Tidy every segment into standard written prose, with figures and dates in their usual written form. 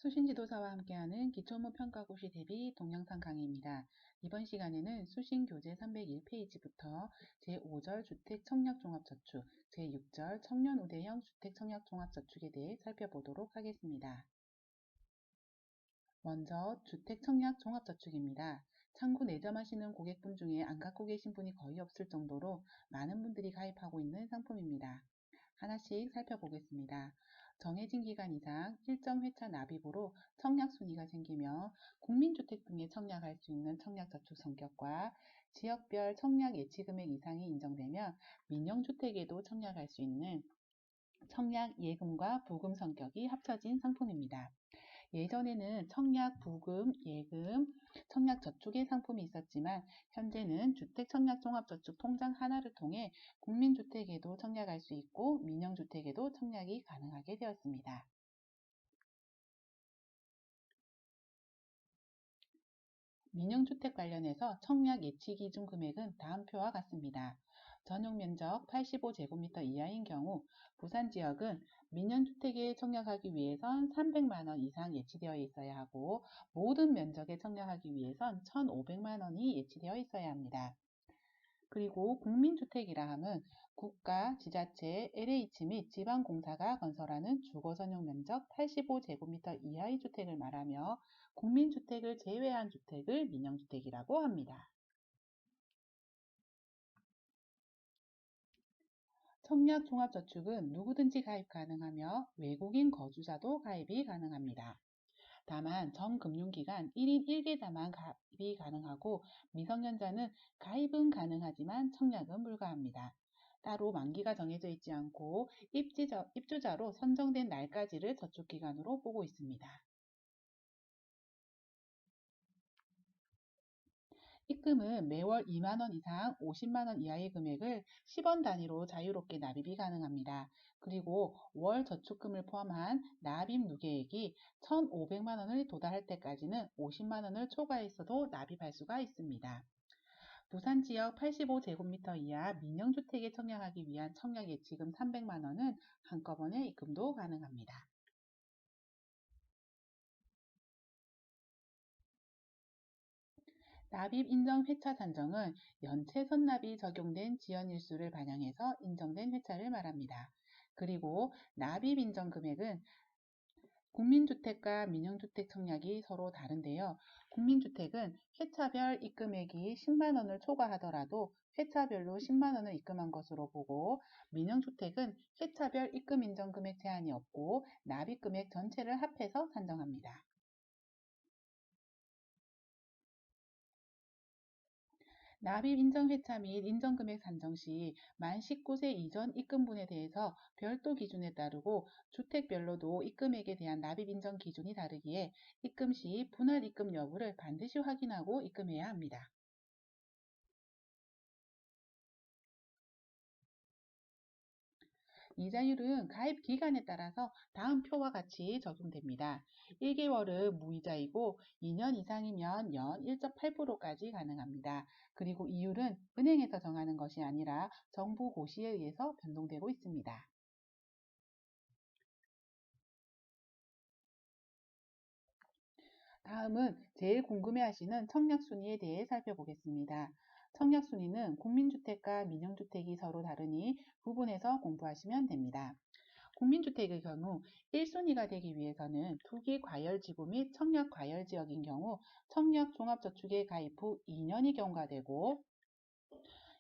수신지도사와 함께하는 기초업무 평가고시 대비 동영상 강의입니다. 이번 시간에는 수신교재 301페이지부터 제5절 주택청약종합저축, 제6절 청년 우대형 주택청약종합저축에 대해 살펴보도록 하겠습니다. 먼저 주택청약종합저축입니다. 창구 내점하시는 고객분 중에 안 갖고 계신 분이 거의 없을 정도로 많은 분들이 가입하고 있는 상품입니다. 하나씩 살펴보겠습니다. 정해진 기간 이상 일정 회차 납입으로 청약 순위가 생기며 국민주택 등에 청약할 수 있는 청약저축 성격과 지역별 청약 예치금액 이상이 인정되면 민영주택에도 청약할 수 있는 청약 예금과 부금 성격이 합쳐진 상품입니다. 예전에는 청약, 부금, 예금, 청약 저축의 상품이 있었지만 현재는 주택청약종합저축 통장 하나를 통해 국민주택에도 청약할 수 있고 민영주택에도 청약이 가능하게 되었습니다. 민영주택 관련해서 청약 예치기준 금액은 다음 표와 같습니다. 전용면적 85제곱미터 이하인 경우 부산 지역은 민영주택에 청약하기 위해선 300만원 이상 예치되어 있어야 하고 모든 면적에 청약하기 위해선 1,500만원이 예치되어 있어야 합니다. 그리고 국민주택이라 함은 국가, 지자체, LH 및 지방공사가 건설하는 주거전용 면적 85제곱미터 이하의 주택을 말하며 국민주택을 제외한 주택을 민영주택이라고 합니다. 청약종합저축은 누구든지 가입 가능하며 외국인 거주자도 가입이 가능합니다. 다만 전금융기관 1인 1계좌만 가입이 가능하고 미성년자는 가입은 가능하지만 청약은 불가합니다. 따로 만기가 정해져 있지 않고 입주자로 선정된 날까지를 저축기간으로 보고 있습니다. 입금은 매월 2만원 이상 50만원 이하의 금액을 10원 단위로 자유롭게 납입이 가능합니다. 그리고 월 저축금을 포함한 납입 누계액이 1,500만원을 도달할 때까지는 50만원을 초과했어도 납입할 수가 있습니다. 부산 지역 85제곱미터 이하 민영주택에 청약하기 위한 청약 예치금 300만원은 한꺼번에 입금도 가능합니다. 납입 인정 회차 산정은 연체 선납이 적용된 지연일수를 반영해서 인정된 회차를 말합니다. 그리고 납입 인정 금액은 국민주택과 민영주택 청약이 서로 다른데요. 국민주택은 회차별 입금액이 10만원을 초과하더라도 회차별로 10만원을 입금한 것으로 보고 민영주택은 회차별 입금 인정 금액 제한이 없고 납입 금액 전체를 합해서 산정합니다. 납입 인정회차 및 인정금액 산정 시 만 19세 이전 입금분에 대해서 별도 기준에 따르고 주택별로도 입금액에 대한 납입 인정 기준이 다르기에 입금 시 분할 입금 여부를 반드시 확인하고 입금해야 합니다. 이자율은 가입 기간에 따라서 다음 표와 같이 적용됩니다. 1개월은 무이자이고 2년 이상이면 연 1.8%까지 가능합니다. 그리고 이율은 은행에서 정하는 것이 아니라 정부 고시에 의해서 변동되고 있습니다. 다음은 제일 궁금해하시는 청약순위에 대해 살펴보겠습니다. 청약순위는 국민주택과 민영주택이 서로 다르니 구분해서 공부하시면 됩니다. 국민주택의 경우 1순위가 되기 위해서는 투기 과열지구 및 청약 과열지역인 경우 청약종합저축에 가입 후 2년이 경과되고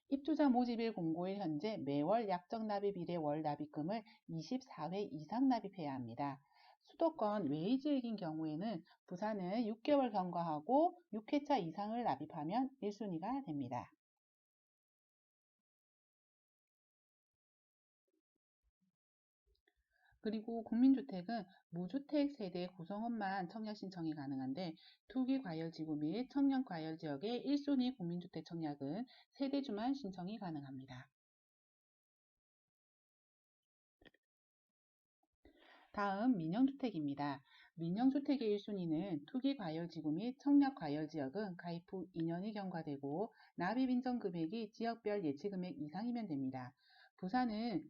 입주자 모집일 공고일 현재 매월 약정 납입일의 월 납입금을 24회 이상 납입해야 합니다. 수도권 외의 지역인 경우에는 부산은 6개월 경과하고 6회차 이상을 납입하면 1순위가 됩니다. 그리고 국민주택은 무주택 세대 구성원만 청약 신청이 가능한데 투기과열지구 및 청년과열지역의 1순위 국민주택 청약은 세대주만 신청이 가능합니다. 다음 민영주택입니다. 민영주택의 1순위는 투기과열지구 및 청약과열지역은 가입 후 2년이 경과되고 납입인정금액이 지역별 예치금액 이상이면 됩니다. 부산은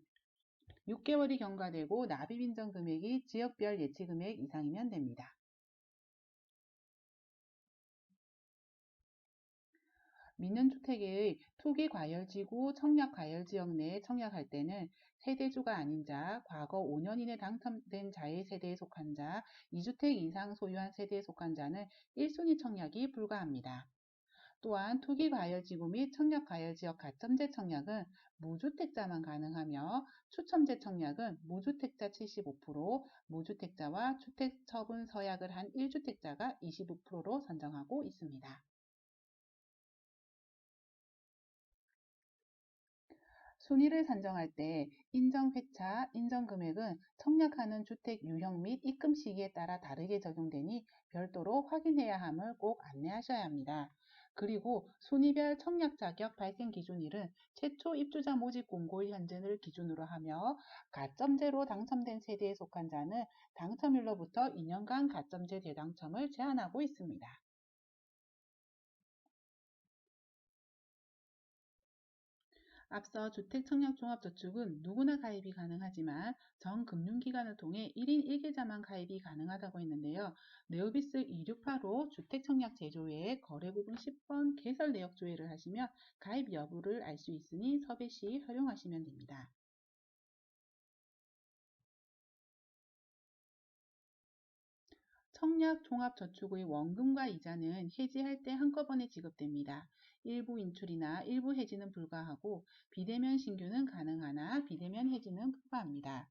6개월이 경과되고 납입인정 금액이 지역별 예치금액 이상이면 됩니다. 민연주택의 투기과열지구 청약과열지역 내에 청약할 때는 세대주가 아닌 자, 과거 5년 이내 당첨된 자의 세대에 속한 자, 2주택 이상 소유한 세대에 속한 자는 1순위 청약이 불가합니다. 또한 투기과열지구 및 청약과열지역 가점제 청약은 무주택자만 가능하며 추첨제 청약은 무주택자 75%, 무주택자와 주택처분 서약을 한 1주택자가 25%로 선정하고 있습니다. 순위를 산정할 때 인정회차, 인정금액은 청약하는 주택 유형 및 입금 시기에 따라 다르게 적용되니 별도로 확인해야 함을 꼭 안내하셔야 합니다. 그리고 순위별 청약 자격 발생 기준일은 최초 입주자 모집 공고일 현재를 기준으로 하며 가점제로 당첨된 세대에 속한 자는 당첨일로부터 2년간 가점제 재당첨을 제한하고 있습니다. 앞서 주택청약종합저축은 누구나 가입이 가능하지만 전 금융기관을 통해 1인 1계좌만 가입이 가능하다고 했는데요. 네오비스 2685 주택청약제조회에 거래구분 10번 개설 내역 조회를 하시면 가입 여부를 알 수 있으니 섭외 시 활용하시면 됩니다. 청약 종합저축의 원금과 이자는 해지할 때 한꺼번에 지급됩니다. 일부 인출이나 일부 해지는 불가하고 비대면 신규는 가능하나 비대면 해지는 불가합니다.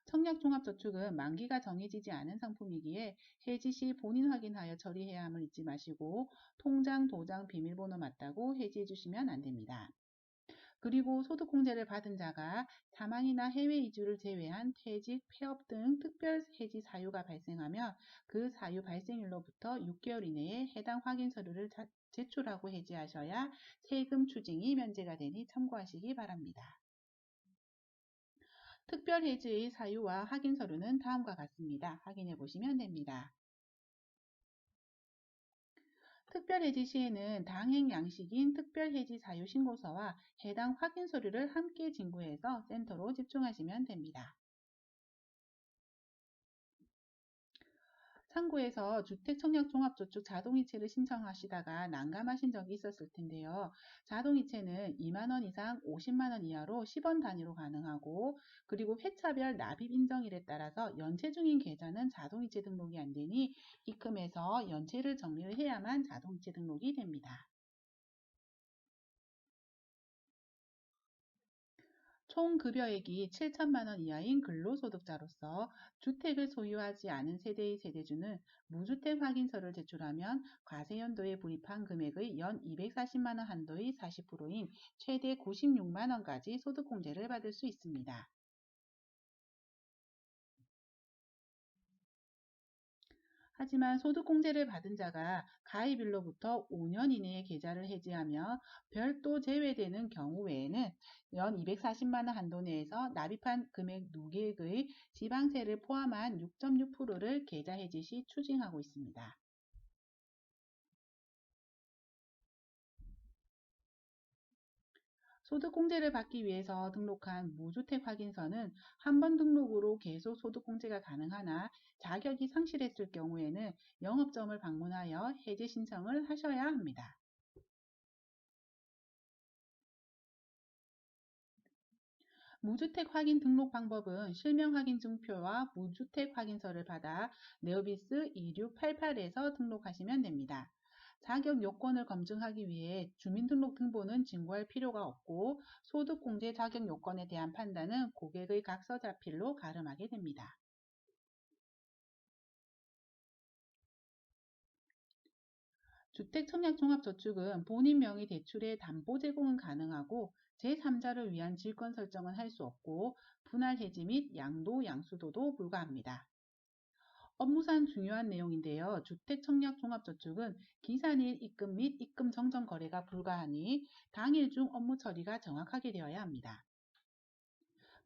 청약종합저축은 만기가 정해지지 않은 상품이기에 해지 시 본인 확인하여 처리해야 함을 잊지 마시고 통장, 도장, 비밀번호 맞다고 해지해 주시면 안 됩니다. 그리고 소득공제를 받은 자가 사망이나 해외 이주를 제외한 퇴직, 폐업 등 특별 해지 사유가 발생하면 그 사유 발생일로부터 6개월 이내에 해당 확인 서류를 제출하고 해지하셔야 세금 추징이 면제가 되니 참고하시기 바랍니다. 특별 해지의 사유와 확인 서류는 다음과 같습니다. 확인해 보시면 됩니다. 특별해지 시에는 당행 양식인 특별해지 사유 신고서와 해당 확인 서류를 함께 진구해서 센터로 집중하시면 됩니다. 상구에서 주택청약종합저축 자동이체를 신청하시다가 난감하신 적이 있었을 텐데요. 자동이체는 2만원 이상 50만원 이하로 10원 단위로 가능하고 그리고 회차별 납입 인정일에 따라서 연체 중인 계좌는 자동이체 등록이 안 되니 입금해서 연체를 정리를 해야만 자동이체 등록이 됩니다. 총 급여액이 7천만 원 이하인 근로소득자로서 주택을 소유하지 않은 세대의 세대주는 무주택 확인서를 제출하면 과세연도에 부입한 금액의 연 240만 원 한도의 40%인 최대 96만 원까지 소득공제를 받을 수 있습니다. 하지만 소득공제를 받은 자가 가입일로부터 5년 이내에 계좌를 해지하며 별도 제외되는 경우 외에는 연 240만 원 한도 내에서 납입한 금액 누계액의 지방세를 포함한 6.6%를 계좌 해지 시 추징하고 있습니다. 소득공제를 받기 위해서 등록한 무주택 확인서는 한 번 등록으로 계속 소득공제가 가능하나 자격이 상실했을 경우에는 영업점을 방문하여 해제 신청을 하셔야 합니다. 무주택 확인 등록 방법은 실명 확인 증표와 무주택 확인서를 받아 네오비스 2688에서 등록하시면 됩니다. 자격 요건을 검증하기 위해 주민등록등본은 진구할 필요가 없고 소득공제 자격 요건에 대한 판단은 고객의 각서자필로 가름하게 됩니다. 주택청약종합저축은 본인 명의 대출의 담보 제공은 가능하고 제3자를 위한 질권 설정은 할 수 없고 분할 해지 및 양도, 양수도도 불가합니다. 업무상 중요한 내용인데요. 주택청약종합저축은 기산일 입금 및 입금 정정 거래가 불가하니 당일 중 업무 처리가 정확하게 되어야 합니다.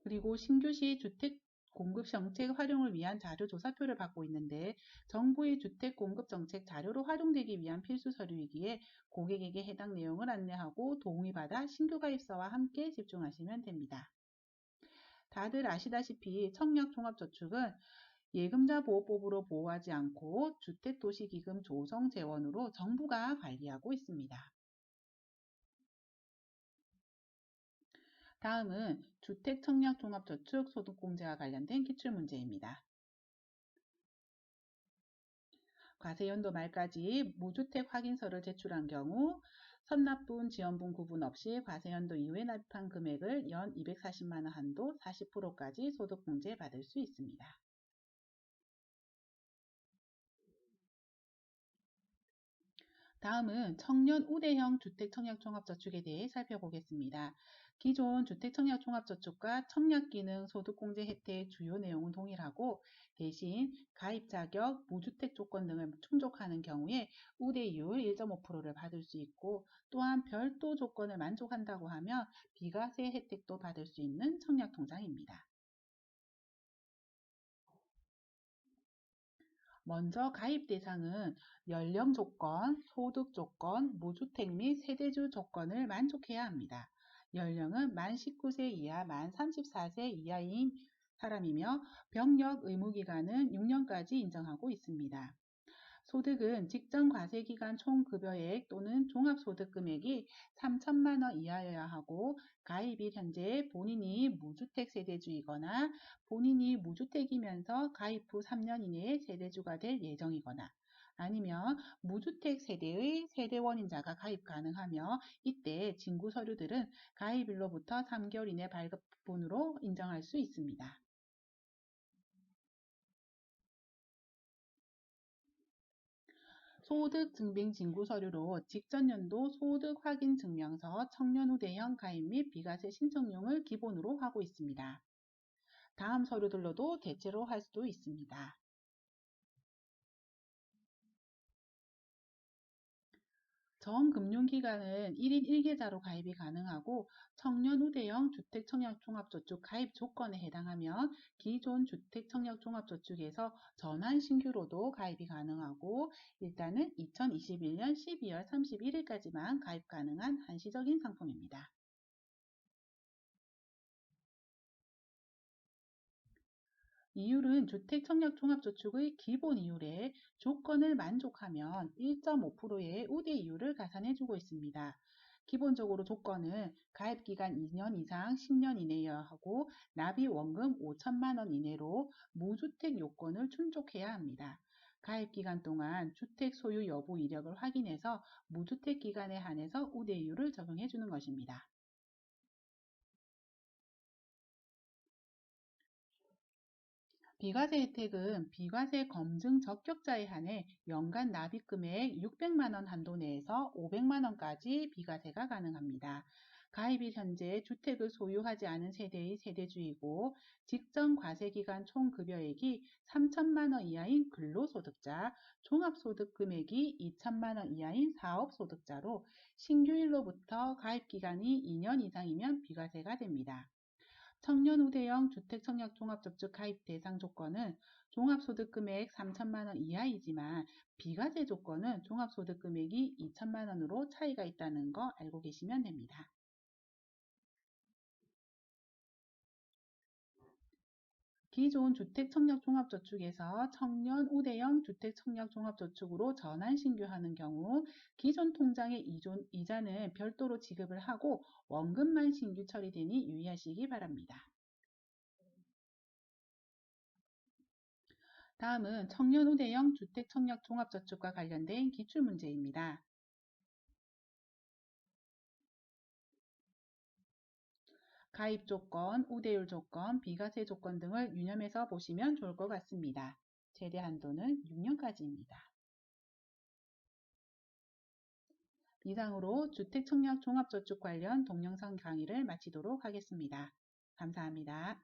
그리고 신규시 주택 공급 정책 활용을 위한 자료 조사표를 받고 있는데 정부의 주택 공급 정책 자료로 활용되기 위한 필수 서류이기에 고객에게 해당 내용을 안내하고 동의받아 신규 가입서와 함께 집중하시면 됩니다. 다들 아시다시피 청약종합저축은 예금자 보호법으로 보호하지 않고 주택도시기금 조성 재원으로 정부가 관리하고 있습니다. 다음은 주택청약종합저축 소득공제와 관련된 기출문제입니다. 과세연도 말까지 무주택 확인서를 제출한 경우 선납분, 지원분 구분 없이 과세연도 이후에 납입한 금액을 연 240만원 한도 40%까지 소득공제 받을 수 있습니다. 다음은 청년 우대형 주택청약종합저축에 대해 살펴보겠습니다. 기존 주택청약종합저축과 청약기능 소득공제 혜택 주요 내용은 동일하고 대신 가입 자격, 무주택 조건 등을 충족하는 경우에 우대율 1.5%를 받을 수 있고 또한 별도 조건을 만족한다고 하면 비과세 혜택도 받을 수 있는 청약통장입니다. 먼저 가입 대상은 연령 조건, 소득 조건, 무주택 및 세대주 조건을 만족해야 합니다. 연령은 만 19세 이하, 만 34세 이하인 사람이며 병력 의무기간은 6년까지 인정하고 있습니다. 소득은 직전 과세기간 총급여액 또는 종합소득금액이 3천만 원 이하여야 하고 가입일 현재 본인이 무주택 세대주이거나 본인이 무주택이면서 가입 후 3년 이내에 세대주가 될 예정이거나 아니면 무주택 세대의 세대원인자가 가입 가능하며 이때 징구 서류들은 가입일로부터 3개월 이내 발급분으로 인정할 수 있습니다. 소득증빙진구서류로 직전연도 소득확인증명서, 청년 우대형 가입 및 비과세 신청용을 기본으로 하고 있습니다. 다음 서류들로도 대체로 할 수도 있습니다. 정금융기관은 1인 1계좌로 가입이 가능하고 청년 우대형 주택청약종합저축 가입 조건에 해당하면 기존 주택청약종합저축에서 전환 신규로도 가입이 가능하고 일단은 2021년 12월 31일까지만 가입 가능한 한시적인 상품입니다. 이율은 주택청약종합저축의 기본 이율에 조건을 만족하면 1.5%의 우대 이율을 가산해주고 있습니다. 기본적으로 조건은 가입기간 2년 이상 10년 이내여야 하고 납입원금 5천만 원 이내로 무주택 요건을 충족해야 합니다. 가입기간 동안 주택 소유 여부 이력을 확인해서 무주택 기간에 한해서 우대 이율을 적용해 주는 것입니다. 비과세 혜택은 비과세 검증 적격자에 한해 연간 납입금액 600만 원 한도 내에서 500만 원까지 비과세가 가능합니다. 가입일 현재 주택을 소유하지 않은 세대의 세대주이고 직전 과세기간 총급여액이 3천만 원 이하인 근로소득자, 종합소득금액이 2천만 원 이하인 사업소득자로 신규일로부터 가입기간이 2년 이상이면 비과세가 됩니다. 청년 우대형 주택청약종합저축 가입 대상 조건은 종합소득금액 3천만 원 이하이지만 비과세 조건은 종합소득금액이 2천만 원으로 차이가 있다는 거 알고 계시면 됩니다. 기존 주택청약종합저축에서 청년 우대형 주택청약종합저축으로 전환 신규하는 경우 기존 통장의 이자는 별도로 지급을 하고 원금만 신규 처리되니 유의하시기 바랍니다. 다음은 청년 우대형 주택청약종합저축과 관련된 기출문제입니다. 가입 조건, 우대율 조건, 비과세 조건 등을 유념해서 보시면 좋을 것 같습니다. 최대 한도는 6년까지입니다. 이상으로 주택청약종합저축 관련 동영상 강의를 마치도록 하겠습니다. 감사합니다.